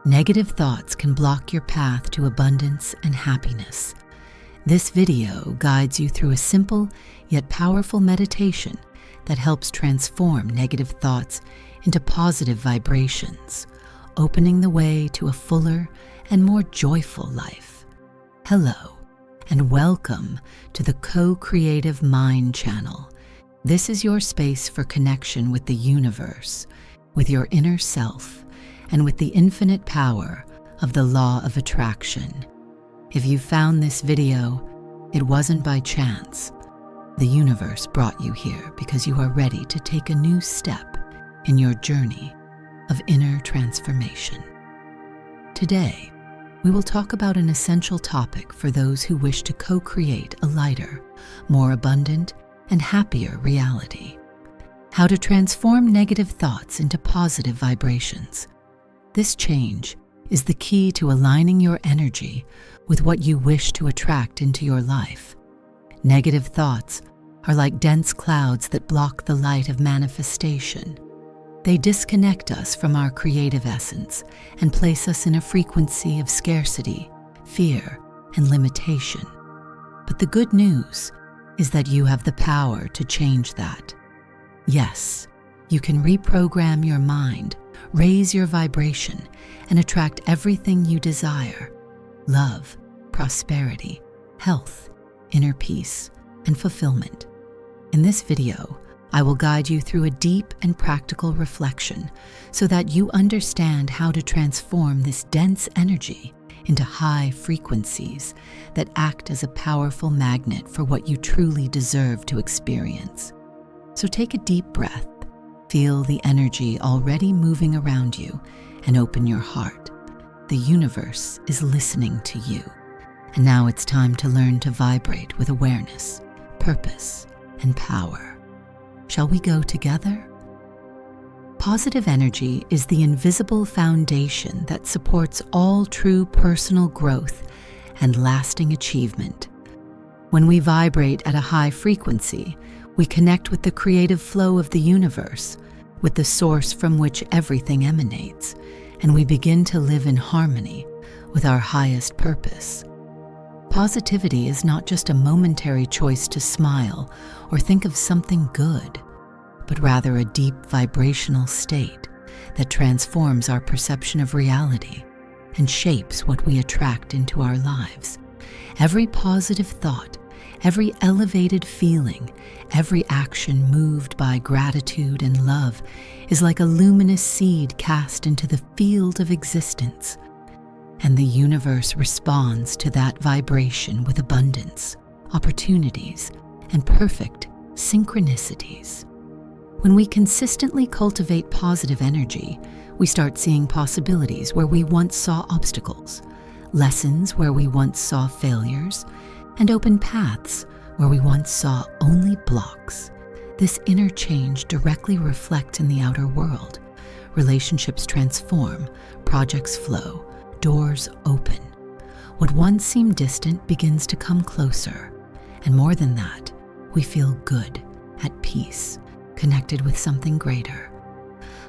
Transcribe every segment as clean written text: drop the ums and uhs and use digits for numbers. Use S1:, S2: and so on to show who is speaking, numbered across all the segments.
S1: Negative thoughts can block your path to abundance and happiness. This video guides you through a simple yet powerful meditation that helps transform negative thoughts into positive vibrations, opening the way to a fuller and more joyful life. Hello, and welcome to the Co-Creative Mind channel. This is your space for connection with the universe, with your inner self, and with the infinite power of the law of attraction. If you found this video, it wasn't by chance. The universe brought you here because you are ready to take a new step in your journey of inner transformation. Today, we will talk about an essential topic for those who wish to co-create a lighter, more abundant, and happier reality. How to transform negative thoughts into positive vibrations. This change is the key to aligning your energy with what you wish to attract into your life. Negative thoughts are like dense clouds that block the light of manifestation. They disconnect us from our creative essence and place us in a frequency of scarcity, fear, and limitation. But the good news is that you have the power to change that. Yes, you can reprogram your mind, raise your vibration, and attract everything you desire: love, prosperity, health, inner peace, and fulfillment. In this video, I will guide you through a deep and practical reflection so that you understand how to transform this dense energy into high frequencies that act as a powerful magnet for what you truly deserve to experience. So take a deep breath, feel the energy already moving around you, and open your heart. The universe is listening to you. And now it's time to learn to vibrate with awareness, purpose, and power. Shall we go together? Positive energy is the invisible foundation that supports all true personal growth and lasting achievement. When we vibrate at a high frequency, we connect with the creative flow of the universe, with the source from which everything emanates, and we begin to live in harmony with our highest purpose. Positivity is not just a momentary choice to smile or think of something good, but rather a deep vibrational state that transforms our perception of reality and shapes what we attract into our lives. Every positive thought, every elevated feeling, every action moved by gratitude and love is like a luminous seed cast into the field of existence. And the universe responds to that vibration with abundance, opportunities, and perfect synchronicities. When we consistently cultivate positive energy, we start seeing possibilities where we once saw obstacles, lessons where we once saw failures, and open paths where we once saw only blocks. This inner change directly reflects in the outer world. Relationships transform, projects flow, doors open. What once seemed distant begins to come closer. And more than that, we feel good, at peace, connected with something greater.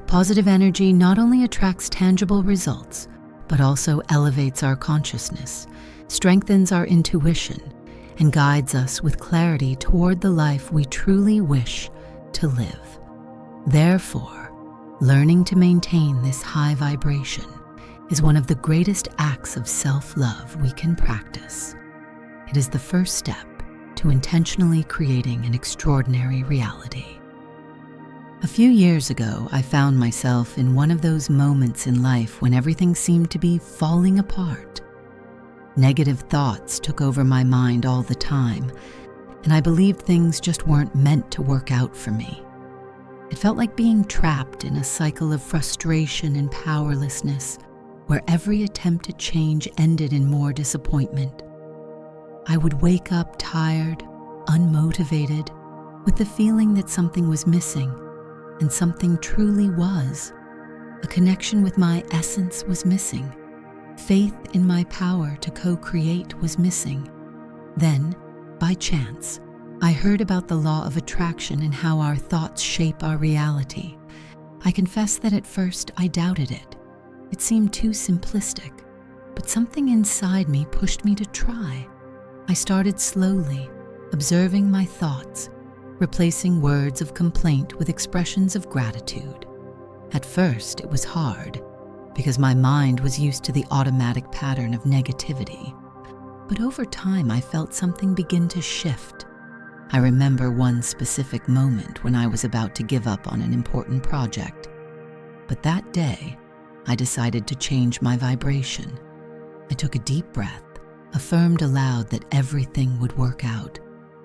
S1: Positive energy not only attracts tangible results, but also elevates our consciousness, strengthens our intuition, and guides us with clarity toward the life we truly wish to live. Therefore, learning to maintain this high vibration is one of the greatest acts of self-love we can practice. It is the first step to intentionally creating an extraordinary reality. A few years ago, I found myself in one of those moments in life when everything seemed to be falling apart. Negative thoughts took over my mind all the time, and I believed things just weren't meant to work out for me. It felt like being trapped in a cycle of frustration and powerlessness, where every attempt at change ended in more disappointment. I would wake up tired, unmotivated, with the feeling that something was missing, and something truly was. A connection with my essence was missing. Faith in my power to co-create was missing. Then, by chance, I heard about the law of attraction and how our thoughts shape our reality. I confess that at first I doubted it. It seemed too simplistic, but something inside me pushed me to try. I started slowly, observing my thoughts, replacing words of complaint with expressions of gratitude. At first, it was hard, because my mind was used to the automatic pattern of negativity. But over time, I felt something begin to shift. I remember one specific moment when I was about to give up on an important project. But that day, I decided to change my vibration. I took a deep breath, affirmed aloud that everything would work out,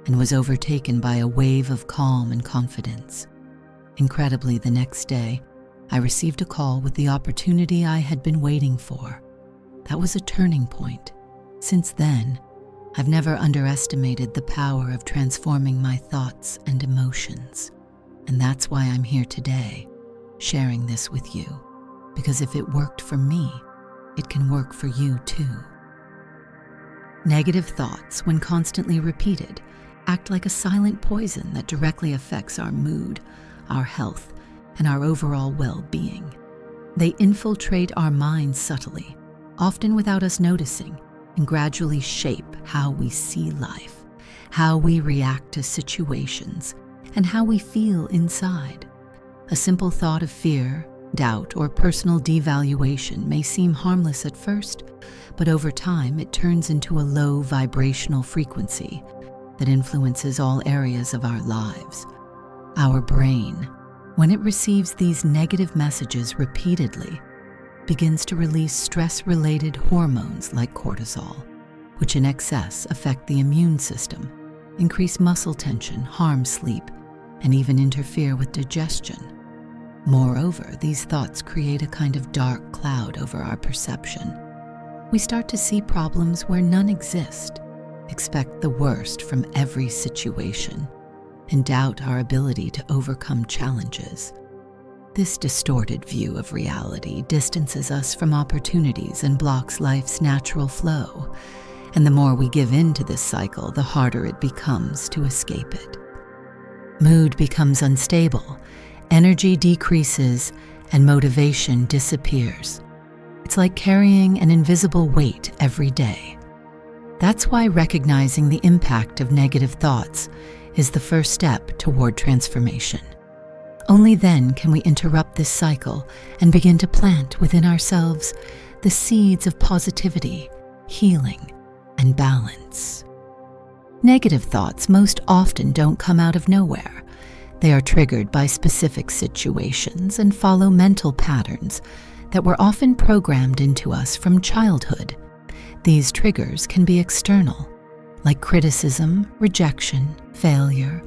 S1: and was overtaken by a wave of calm and confidence. Incredibly, the next day, I received a call with the opportunity I had been waiting for. That was a turning point. Since then, I've never underestimated the power of transforming my thoughts and emotions. And that's why I'm here today, sharing this with you. Because if it worked for me, it can work for you too. Negative thoughts, when constantly repeated, act like a silent poison that directly affects our mood, our health, and our overall well-being. They infiltrate our minds subtly, often without us noticing, and gradually shape how we see life, how we react to situations, and how we feel inside. A simple thought of fear, doubt, or personal devaluation may seem harmless at first, but over time it turns into a low vibrational frequency that influences all areas of our lives. Our brain, when it receives these negative messages repeatedly, begins to release stress-related hormones like cortisol, which in excess affect the immune system, increase muscle tension, harm sleep, and even interfere with digestion. Moreover, these thoughts create a kind of dark cloud over our perception. We start to see problems where none exist, expect the worst from every situation, and doubt our ability to overcome challenges. This distorted view of reality distances us from opportunities and blocks life's natural flow. And the more we give in to this cycle, the harder it becomes to escape it. Mood becomes unstable, energy decreases, and motivation disappears. It's like carrying an invisible weight every day. That's why recognizing the impact of negative thoughts is the first step toward transformation. Only then can we interrupt this cycle and begin to plant within ourselves the seeds of positivity, healing, and balance. Negative thoughts most often don't come out of nowhere. They are triggered by specific situations and follow mental patterns that were often programmed into us from childhood. These triggers can be external, like criticism, rejection, failure,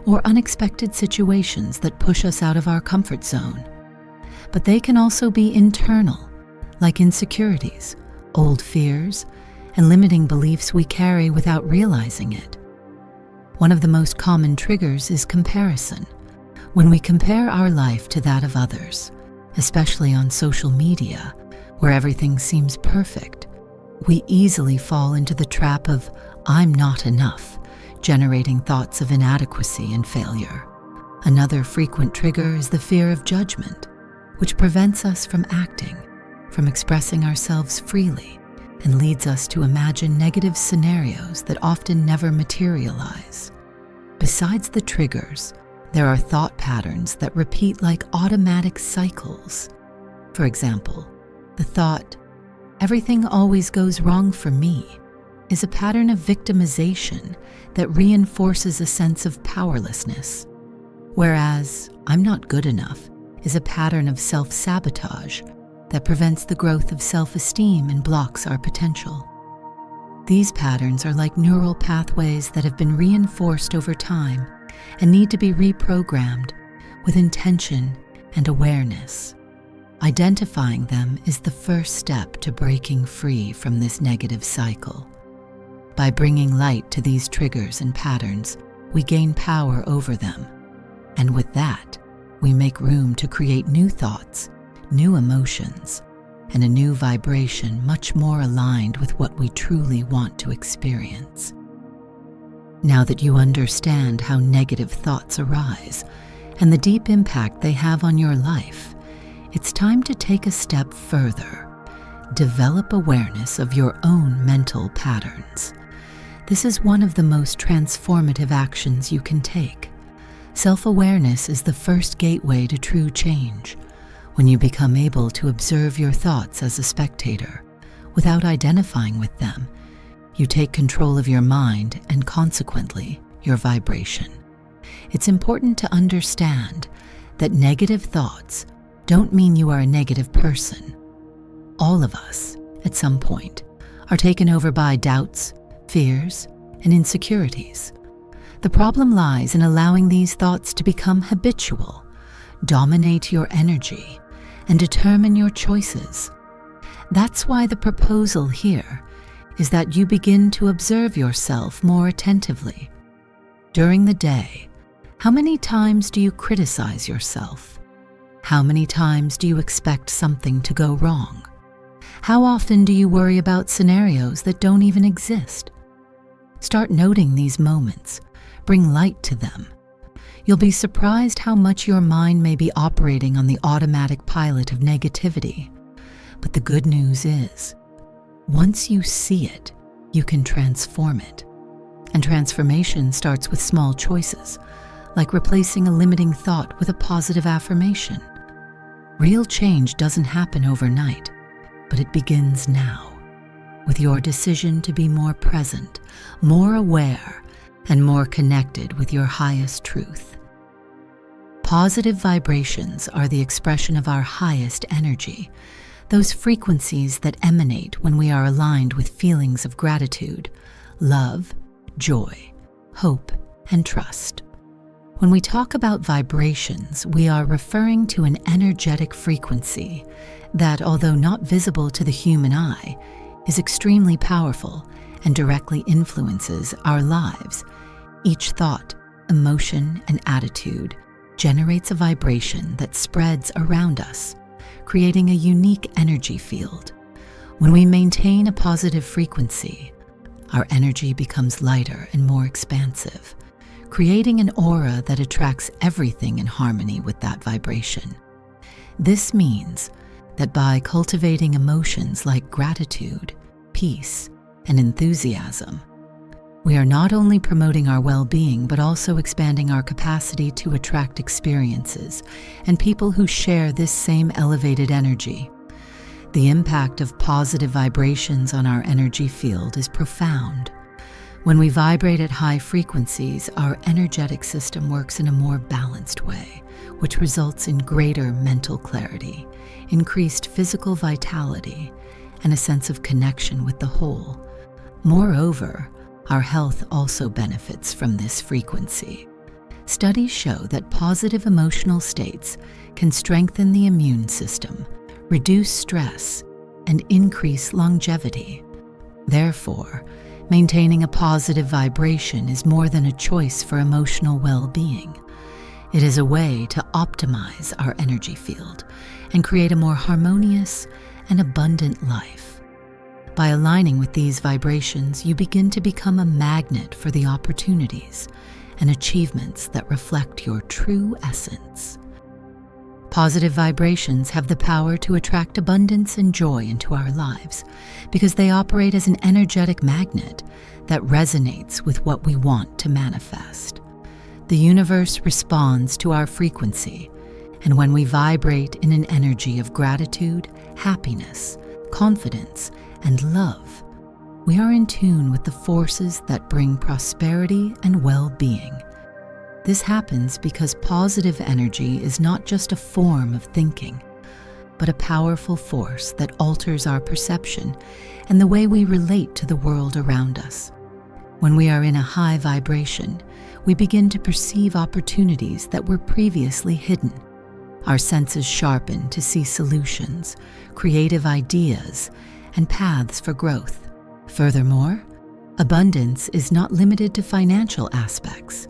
S1: or unexpected situations that push us out of our comfort zone. But they can also be internal, like insecurities, old fears, and limiting beliefs we carry without realizing it. One of the most common triggers is comparison. When we compare our life to that of others, especially on social media, where everything seems perfect, we easily fall into the trap of "I'm not enough," generating thoughts of inadequacy and failure. Another frequent trigger is the fear of judgment, which prevents us from acting, from expressing ourselves freely, and leads us to imagine negative scenarios that often never materialize. Besides the triggers, there are thought patterns that repeat like automatic cycles. For example, the thought, "Everything always goes wrong for me," is a pattern of victimization that reinforces a sense of powerlessness, whereas "I'm not good enough" is a pattern of self-sabotage that prevents the growth of self-esteem and blocks our potential. These patterns are like neural pathways that have been reinforced over time and need to be reprogrammed with intention and awareness. Identifying them is the first step to breaking free from this negative cycle. By bringing light to these triggers and patterns, we gain power over them. And with that, we make room to create new thoughts, new emotions, and a new vibration much more aligned with what we truly want to experience. Now that you understand how negative thoughts arise and the deep impact they have on your life, it's time to take a step further. Develop awareness of your own mental patterns. This is one of the most transformative actions you can take. Self-awareness is the first gateway to true change. When you become able to observe your thoughts as a spectator, without identifying with them, you take control of your mind and consequently, your vibration. It's important to understand that negative thoughts don't mean you are a negative person. All of us, at some point, are taken over by doubts, fears, and insecurities. The problem lies in allowing these thoughts to become habitual, dominate your energy, and determine your choices. That's why the proposal here is that you begin to observe yourself more attentively. During the day, how many times do you criticize yourself? How many times do you expect something to go wrong? How often do you worry about scenarios that don't even exist? Start noting these moments. Bring light to them. You'll be surprised how much your mind may be operating on the automatic pilot of negativity. But the good news is, once you see it, you can transform it. And transformation starts with small choices, like replacing a limiting thought with a positive affirmation. Real change doesn't happen overnight, but it begins now, with your decision to be more present, more aware, and more connected with your highest truth. Positive vibrations are the expression of our highest energy, those frequencies that emanate when we are aligned with feelings of gratitude, love, joy, hope, and trust. When we talk about vibrations, we are referring to an energetic frequency that, although not visible to the human eye, is extremely powerful and directly influences our lives. Each thought, emotion, and attitude generates a vibration that spreads around us, creating a unique energy field. When we maintain a positive frequency, our energy becomes lighter and more expansive, creating an aura that attracts everything in harmony with that vibration. This means that by cultivating emotions like gratitude, peace, and enthusiasm, we are not only promoting our well-being but also expanding our capacity to attract experiences and people who share this same elevated energy. The impact of positive vibrations on our energy field is profound. When we vibrate at high frequencies, our energetic system works in a more balanced way, which results in greater mental clarity, increased physical vitality, and a sense of connection with the whole. Moreover, our health also benefits from this frequency. Studies show that positive emotional states can strengthen the immune system, reduce stress, and increase longevity. Therefore, maintaining a positive vibration is more than a choice for emotional well-being. It is a way to optimize our energy field and create a more harmonious and abundant life. By aligning with these vibrations, you begin to become a magnet for the opportunities and achievements that reflect your true essence. Positive vibrations have the power to attract abundance and joy into our lives because they operate as an energetic magnet that resonates with what we want to manifest. The universe responds to our frequency, and when we vibrate in an energy of gratitude, happiness, confidence, and love, we are in tune with the forces that bring prosperity and well-being. This happens because positive energy is not just a form of thinking, but a powerful force that alters our perception and the way we relate to the world around us. When we are in a high vibration, we begin to perceive opportunities that were previously hidden. Our senses sharpen to see solutions, creative ideas, and paths for growth. Furthermore, abundance is not limited to financial aspects.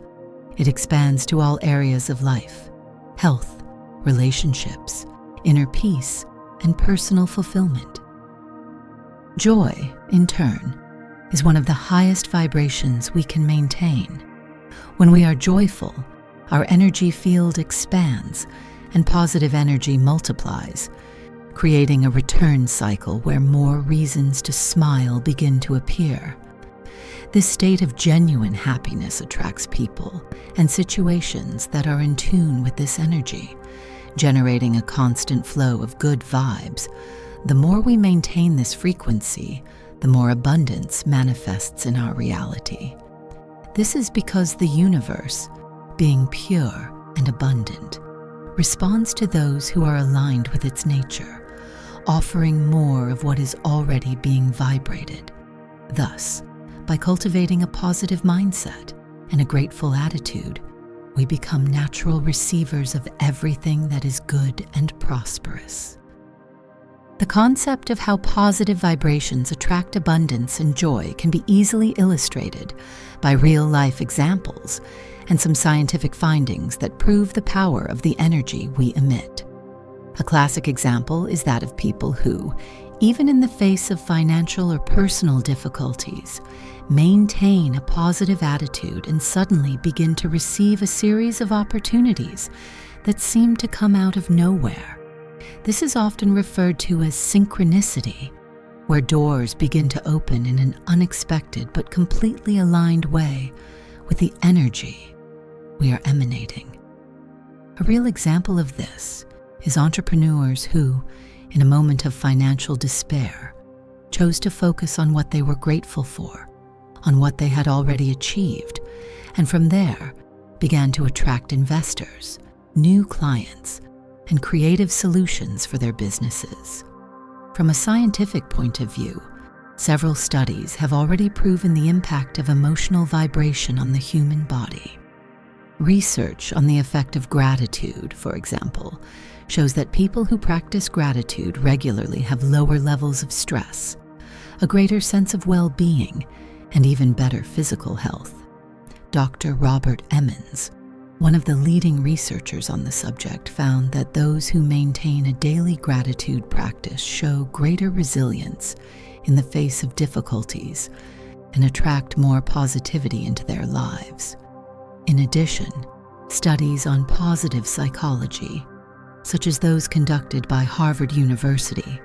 S1: It expands to all areas of life: health, relationships, inner peace, and personal fulfillment. Joy, in turn, is one of the highest vibrations we can maintain. When we are joyful, our energy field expands, and positive energy multiplies, creating a return cycle where more reasons to smile begin to appear. This state of genuine happiness attracts people and situations that are in tune with this energy, generating a constant flow of good vibes. The more we maintain this frequency, the more abundance manifests in our reality. This is because the universe, being pure and abundant, responds to those who are aligned with its nature, offering more of what is already being vibrated. Thus, by cultivating a positive mindset and a grateful attitude, we become natural receivers of everything that is good and prosperous. The concept of how positive vibrations attract abundance and joy can be easily illustrated by real-life examples and some scientific findings that prove the power of the energy we emit. A classic example is that of people who, even in the face of financial or personal difficulties, maintain a positive attitude and suddenly begin to receive a series of opportunities that seem to come out of nowhere. This is often referred to as synchronicity, where doors begin to open in an unexpected but completely aligned way with the energy we are emanating. A real example of this is entrepreneurs who, in a moment of financial despair, chose to focus on what they were grateful for, on what they had already achieved, and from there began to attract investors, new clients, and creative solutions for their businesses. From a scientific point of view, several studies have already proven the impact of emotional vibration on the human body. Research on the effect of gratitude, for example, shows that people who practice gratitude regularly have lower levels of stress, a greater sense of well-being, and even better physical health. Dr. Robert Emmons, one of the leading researchers on the subject, found that those who maintain a daily gratitude practice show greater resilience in the face of difficulties and attract more positivity into their lives. In addition, studies on positive psychology, such as those conducted by Harvard University,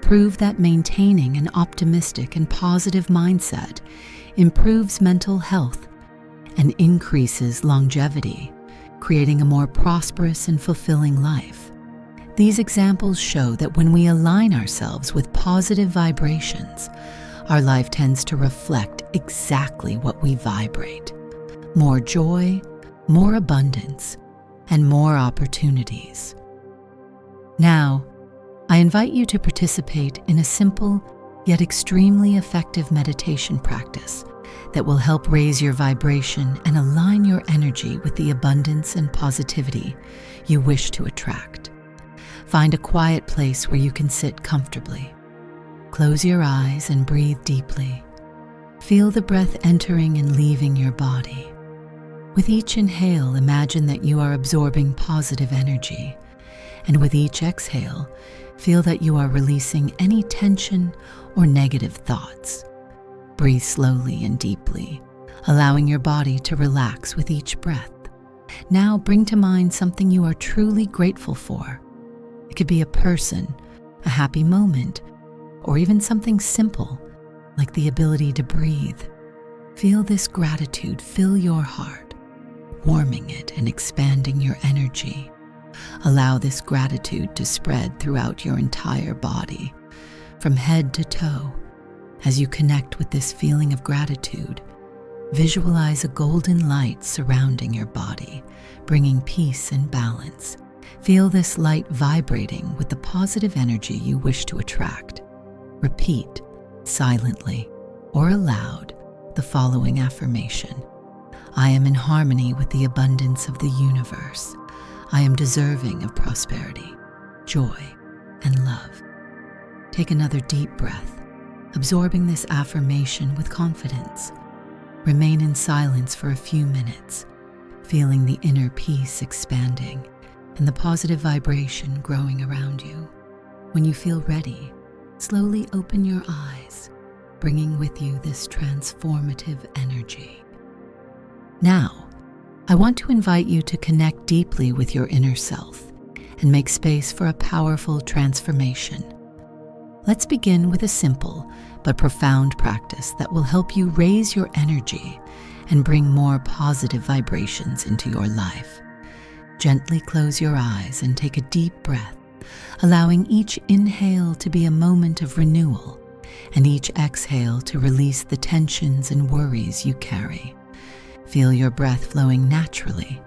S1: prove that maintaining an optimistic and positive mindset improves mental health and increases longevity, creating a more prosperous and fulfilling life. These examples show that when we align ourselves with positive vibrations, our life tends to reflect exactly what we vibrate: more joy, more abundance, and more opportunities. Now, I invite you to participate in a simple yet extremely effective meditation practice that will help raise your vibration and align your energy with the abundance and positivity you wish to attract. Find a quiet place where you can sit comfortably. Close your eyes and breathe deeply. Feel the breath entering and leaving your body. With each inhale, imagine that you are absorbing positive energy, and with each exhale, feel that you are releasing any tension or negative thoughts. Breathe slowly and deeply, allowing your body to relax with each breath. Now bring to mind something you are truly grateful for. It could be a person, a happy moment, or even something simple like the ability to breathe. Feel this gratitude fill your heart, warming it and expanding your energy. Allow this gratitude to spread throughout your entire body, from head to toe. As you connect with this feeling of gratitude, visualize a golden light surrounding your body, bringing peace and balance. Feel this light vibrating with the positive energy you wish to attract. Repeat, silently or aloud, the following affirmation: I am in harmony with the abundance of the universe. I am deserving of prosperity, joy, and love. Take another deep breath, absorbing this affirmation with confidence. Remain in silence for a few minutes, feeling the inner peace expanding and the positive vibration growing around you. When you feel ready, slowly open your eyes, bringing with you this transformative energy. Now, I want to invite you to connect deeply with your inner self and make space for a powerful transformation. Let's begin with a simple but profound practice that will help you raise your energy and bring more positive vibrations into your life. Gently close your eyes and take a deep breath, allowing each inhale to be a moment of renewal and each exhale to release the tensions and worries you carry. Feel your breath flowing naturally,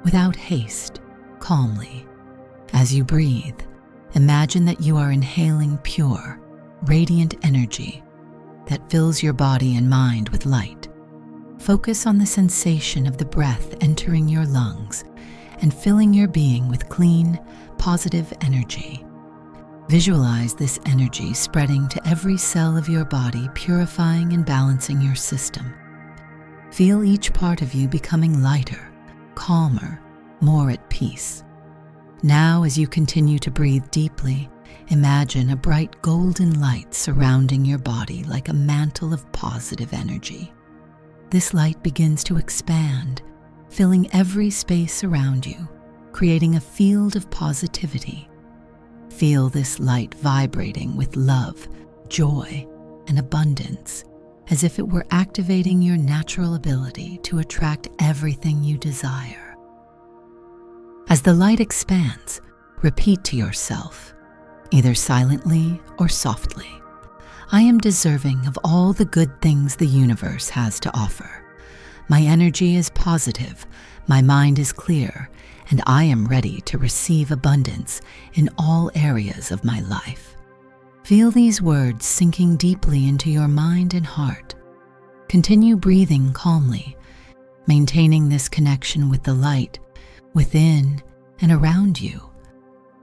S1: without haste, calmly. As you breathe, imagine that you are inhaling pure, radiant energy that fills your body and mind with light. Focus on the sensation of the breath entering your lungs and filling your being with clean, positive energy. Visualize this energy spreading to every cell of your body, purifying and balancing your system. Feel each part of you becoming lighter, calmer, more at peace. Now, as you continue to breathe deeply, imagine a bright golden light surrounding your body like a mantle of positive energy. This light begins to expand, filling every space around you, creating a field of positivity. Feel this light vibrating with love, joy, and abundance, as if it were activating your natural ability to attract everything you desire. As the light expands, repeat to yourself, either silently or softly, "I am deserving of all the good things the universe has to offer. My energy is positive, my mind is clear, and I am ready to receive abundance in all areas of my life." Feel these words sinking deeply into your mind and heart. Continue breathing calmly, maintaining this connection with the light within and around you.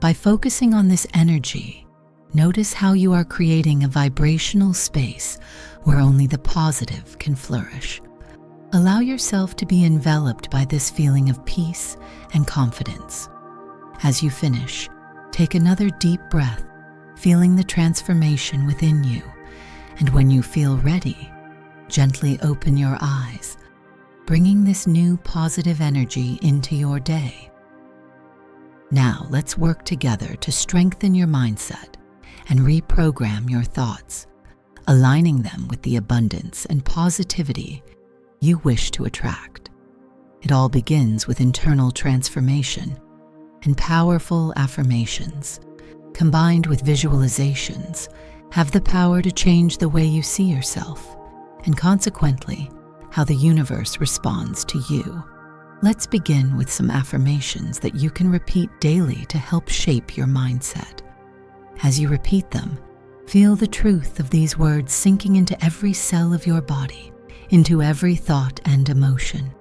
S1: By focusing on this energy, notice how you are creating a vibrational space where only the positive can flourish. Allow yourself to be enveloped by this feeling of peace and confidence. As you finish, take another deep breath, feeling the transformation within you, and when you feel ready, gently open your eyes, bringing this new positive energy into your day. Now, let's work together to strengthen your mindset and reprogram your thoughts, aligning them with the abundance and positivity you wish to attract. It all begins with internal transformation, and powerful affirmations, combined with visualizations, have the power to change the way you see yourself, and consequently, how the universe responds to you. Let's begin with some affirmations that you can repeat daily to help shape your mindset. As you repeat them, feel the truth of these words sinking into every cell of your body, into every thought and emotion.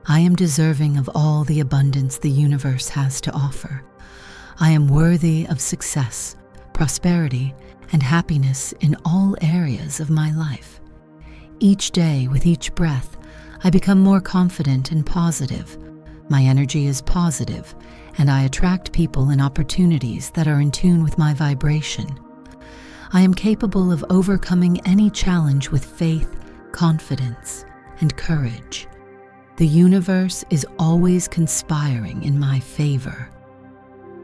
S1: I am deserving of all the abundance the universe has to offer. I am worthy of success, prosperity, and happiness in all areas of my life. Each day, with each breath, I become more confident and positive. My energy is positive, and I attract people and opportunities that are in tune with my vibration. I am capable of overcoming any challenge with faith, confidence, and courage. The universe is always conspiring in my favor.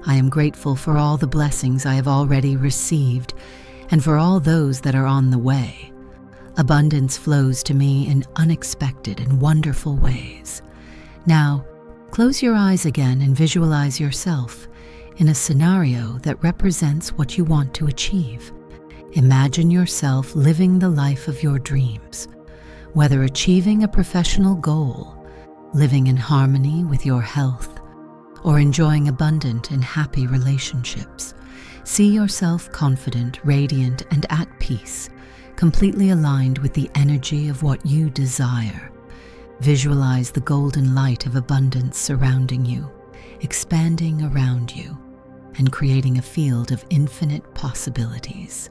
S1: I am grateful for all the blessings I have already received and for all those that are on the way. Abundance flows to me in unexpected and wonderful ways. Now, close your eyes again and visualize yourself in a scenario that represents what you want to achieve. Imagine yourself living the life of your dreams, whether achieving a professional goal, living in harmony with your health, or enjoying abundant and happy relationships. See yourself confident, radiant, and at peace, completely aligned with the energy of what you desire. Visualize the golden light of abundance surrounding you, expanding around you, and creating a field of infinite possibilities.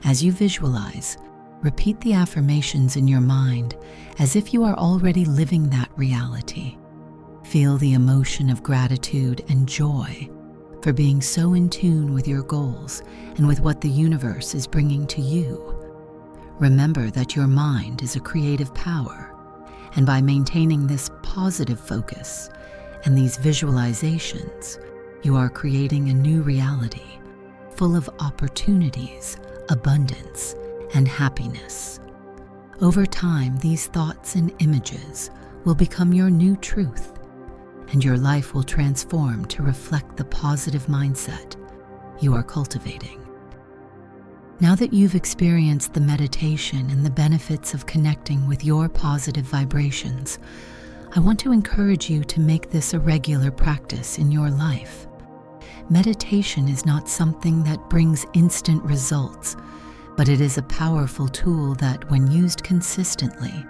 S1: As you visualize, repeat the affirmations in your mind as if you are already living that reality. Feel the emotion of gratitude and joy for being so in tune with your goals and with what the universe is bringing to you. Remember that your mind is a creative power, and by maintaining this positive focus and these visualizations, you are creating a new reality, full of opportunities, abundance, and happiness. Over time, these thoughts and images will become your new truth, and your life will transform to reflect the positive mindset you are cultivating. Now that you've experienced the meditation and the benefits of connecting with your positive vibrations, I want to encourage you to make this a regular practice in your life. Meditation is not something that brings instant results, but it is a powerful tool that, when used consistently,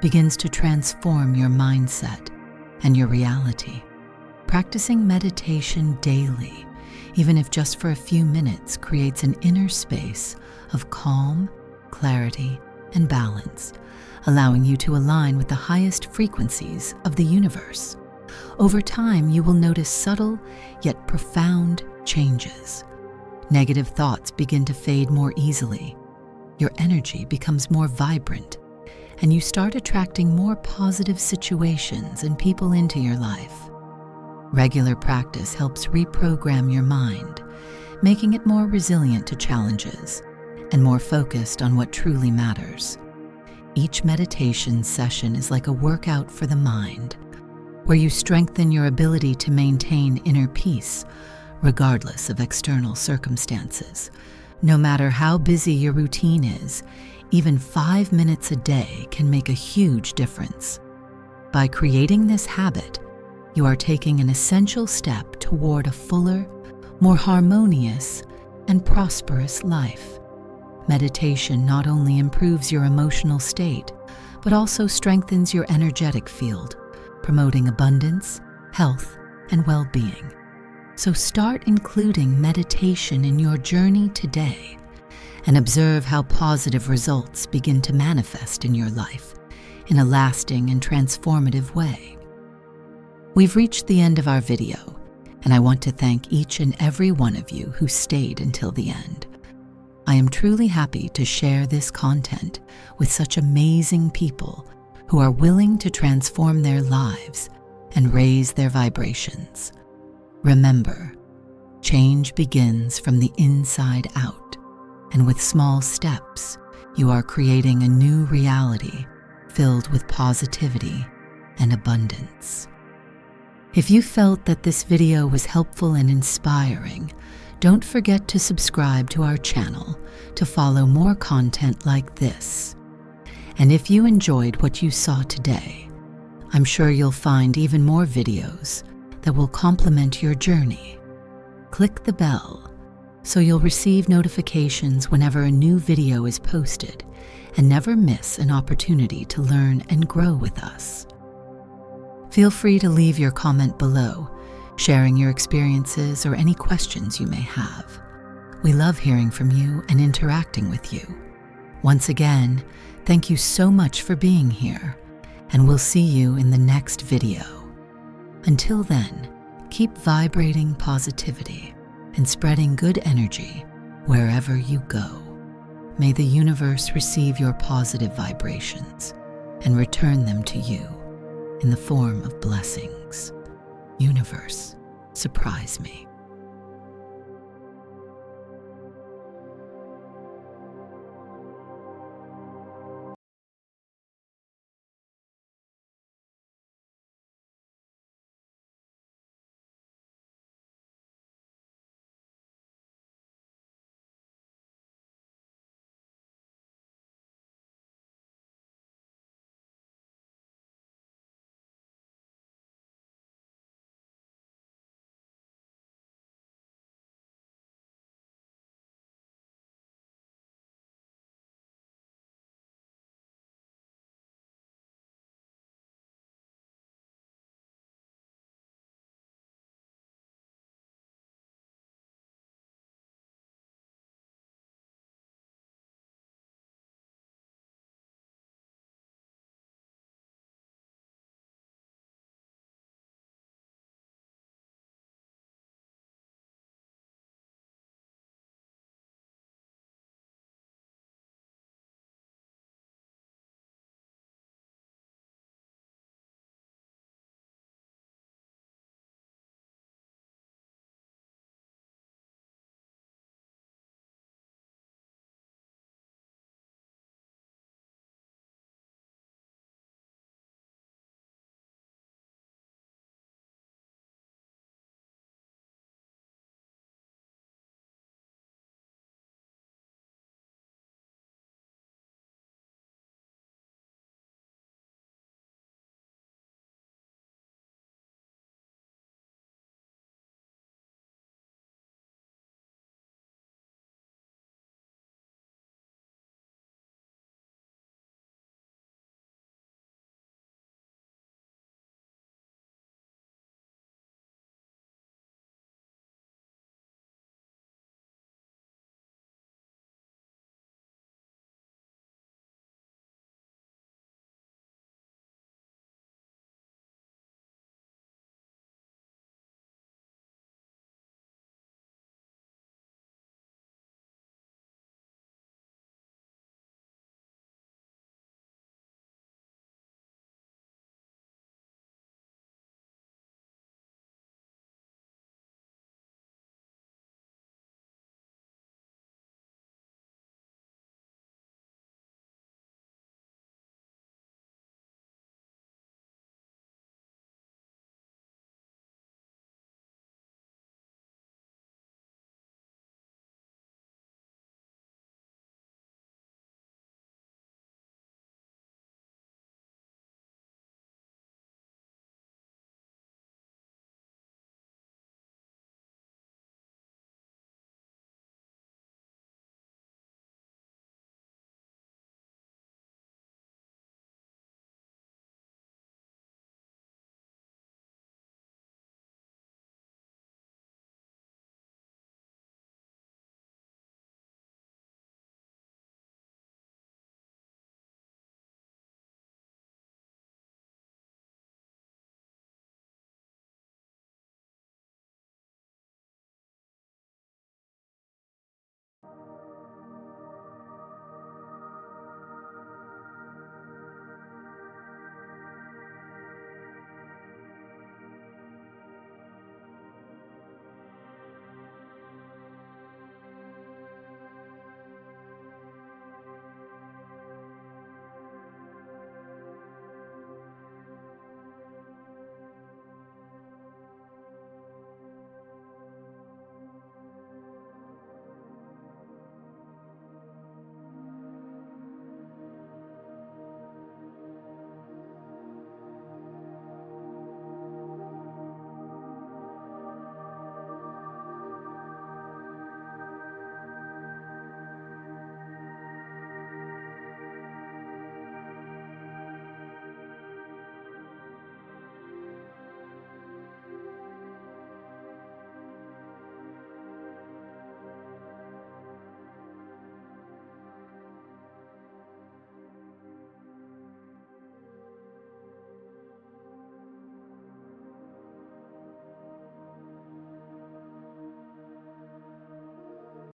S1: begins to transform your mindset and your reality. Practicing meditation daily, even if just for a few minutes, creates an inner space of calm, clarity, and balance, allowing you to align with the highest frequencies of the universe. Over time, you will notice subtle yet profound changes. Negative thoughts begin to fade more easily. Your energy becomes more vibrant, and you start attracting more positive situations and people into your life. Regular practice helps reprogram your mind, making it more resilient to challenges and more focused on what truly matters. Each meditation session is like a workout for the mind, where you strengthen your ability to maintain inner peace, regardless of external circumstances. No matter how busy your routine is, even 5 minutes a day can make a huge difference. By creating this habit, you are taking an essential step toward a fuller, more harmonious, and prosperous life. Meditation not only improves your emotional state, but also strengthens your energetic field, promoting abundance, health, and well-being. So start including meditation in your journey today and observe how positive results begin to manifest in your life in a lasting and transformative way. We've reached the end of our video, and I want to thank each and every one of you who stayed until the end. I am truly happy to share this content with such amazing people who are willing to transform their lives and raise their vibrations. Remember, change begins from the inside out, and with small steps, you are creating a new reality filled with positivity and abundance. If you felt that this video was helpful and inspiring, don't forget to subscribe to our channel to follow more content like this. And if you enjoyed what you saw today, I'm sure you'll find even more videos that will complement your journey. Click the bell so you'll receive notifications whenever a new video is posted and never miss an opportunity to learn and grow with us. Feel free to leave your comment below, sharing your experiences or any questions you may have. We love hearing from you and interacting with you. Once again, thank you so much for being here, and we'll see you in the next video. Until then, keep vibrating positivity and spreading good energy wherever you go. May the universe receive your positive vibrations and return them to you in the form of blessings. Universe, surprise me.